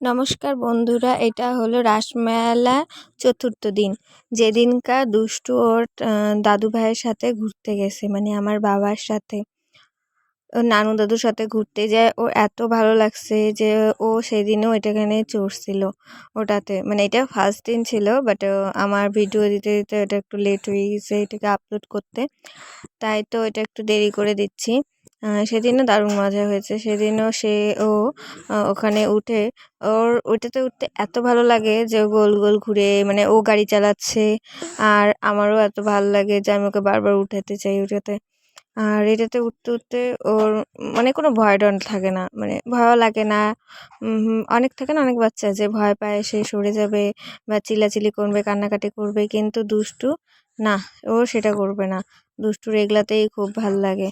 নমস্কার বন্ধুরা, এটা হলো রাসমেলা চতুর্থ দিন, যেদিনকার দুষ্টু ওর দাদু ভাইয়ের সাথে ঘুরতে গেছে, মানে আমার বাবার সাথে, ওর নানু দাদুর সাথে ঘুরতে যায়। ও এত ভালো লাগছে যে ও সেদিনও এটাখানে চড়ছিল ওটাতে। মানে এটা ফার্স্ট দিন ছিল, বাট আমার ভিডিও দিতে দিতে এটা একটু লেট হয়ে গেছে এটাকে আপলোড করতে, তাই তো এটা একটু দেরি করে দিচ্ছি। সেদিনও দারুণ মজা হয়েছে। সেদিনও ও ওখানে উঠে, ওর ওইটাতে উঠতে এত ভালো লাগে যে ও গোল গোল ঘুরে, মানে ও গাড়ি চালাচ্ছে, আর আমারও এত ভালো লাগে যে আমি ওকে বারবার উঠাতে চাই ওটাতে। আর এটাতে উঠতে উঠতে ওর মানে কোনো ভয় ডর থাকে না, মানে ভয়ও লাগে না। অনেক থাকে না, অনেক বাচ্চা যে ভয় পায় সে সরে যাবে বা চিল্লাচিল্লি করবে, কান্নাকাটি করবে, কিন্তু দুষ্টু না, ও সেটা করবে না। দুষ্টুর এগুলাতেই খুব ভাল লাগে।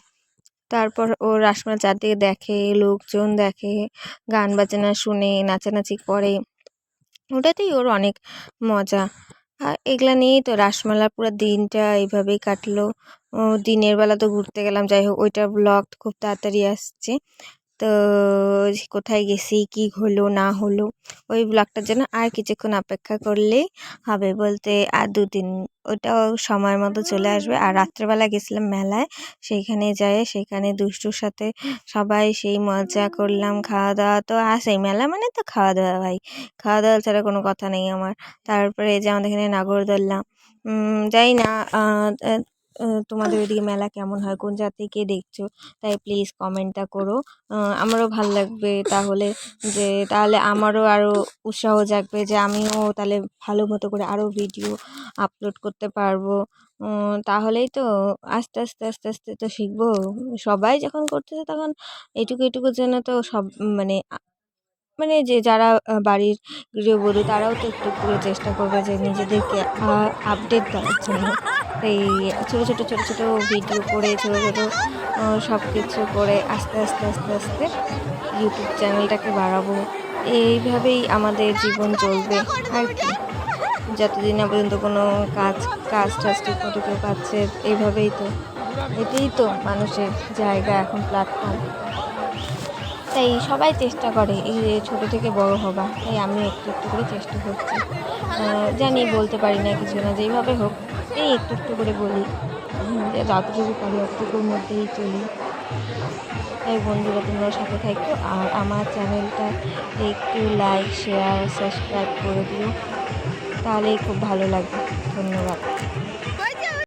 তারপর ও রাসমেলার চারদিকে দেখে, লোকজন দেখে, গান বাজনা শুনে, নাচানাচি করে, ওটাতেই ওর অনেক মজা। আর এগুলা নিয়েই তো রাসমেলার পুরো দিনটা এইভাবেই কাটলো। দিনের বেলা তো ঘুরতে গেলাম, যাই হোক ওইটা ব্লগ খুব তাড়াতাড়ি আসছে। তো কোথায় গেছি, কি হলো না হলো, ওই ব্লগটার জন্য আর কিছুক্ষণ অপেক্ষা করলেই হবে, বলতে আর 2 দিন, ওটাও সময় মতো চলে আসবে। আর রাত্রেবেলা গেছিলাম মেলায়, সেইখানে যায়, সেখানে দুষ্টুর সাথে সবাই সেই মজা করলাম, খাওয়া দাওয়া তো আসেই, মেলা মানে তো খাওয়া দাওয়া ভাই, খাওয়া দাওয়া ছাড়া কোনো কথা নেই আমার। তারপরে এই যে আমাদের এখানে নাগরদোল্লা, যাই না তোমাদের ওইদিকে মেলা কেমন হয়, কোন জাত থেকে দেখছো, তাই প্লিজ কমেন্টটা করো। আমারও ভাল লাগবে তাহলে, যে তাহলে আমারও আরও উৎসাহ জাগবে যে আমিও তাহলে ভালো মতো করে আরও ভিডিও আপলোড করতে পারবো। তাহলেই তো আস্তে আস্তে আস্তে আস্তে তো শিখবো। সবাই যখন করতেছে তখন এইটুকু এইটুকুর জন্য তো সব, মানে মানে যে যারা বাড়ির গৃহবধূ তারাও তো একটু করে চেষ্টা করবে যে নিজেদেরকে আপডেট দেওয়ার জন্য। এই ছোটো ছোটো ছোটো ছোটো ভিডিও করে, ছোটো ছোটো সব কিছু করে আস্তে আস্তে আস্তে আস্তে ইউটিউব চ্যানেলটাকে বাড়াবো। এইভাবেই আমাদের জীবন চলবে আর কি, যতদিন না পর্যন্ত কোনো কাজ কাজ টাজ ঠিক মতো কেউ পাচ্ছে। এইভাবেই তো, এটাই তো মানুষের জায়গা এখন, প্ল্যাটফর্ম। তাই সবাই চেষ্টা করে এই যে ছোটো থেকে বড় হবা, তাই আমি একটু একটু করে চেষ্টা করছি। জানি বলতে পারি না কিছু না, যেইভাবে হোক এই একটু একটু করে বলি, যে যতটুকু পারি অতটুকুর মধ্যেই চলি। তাই বন্ধুরা তোমরা সাথে থাকো, আর আমার চ্যানেলটা একটু লাইক শেয়ার সাবস্ক্রাইব করে দিও, তাহলেই খুব ভালো লাগবে। ধন্যবাদ।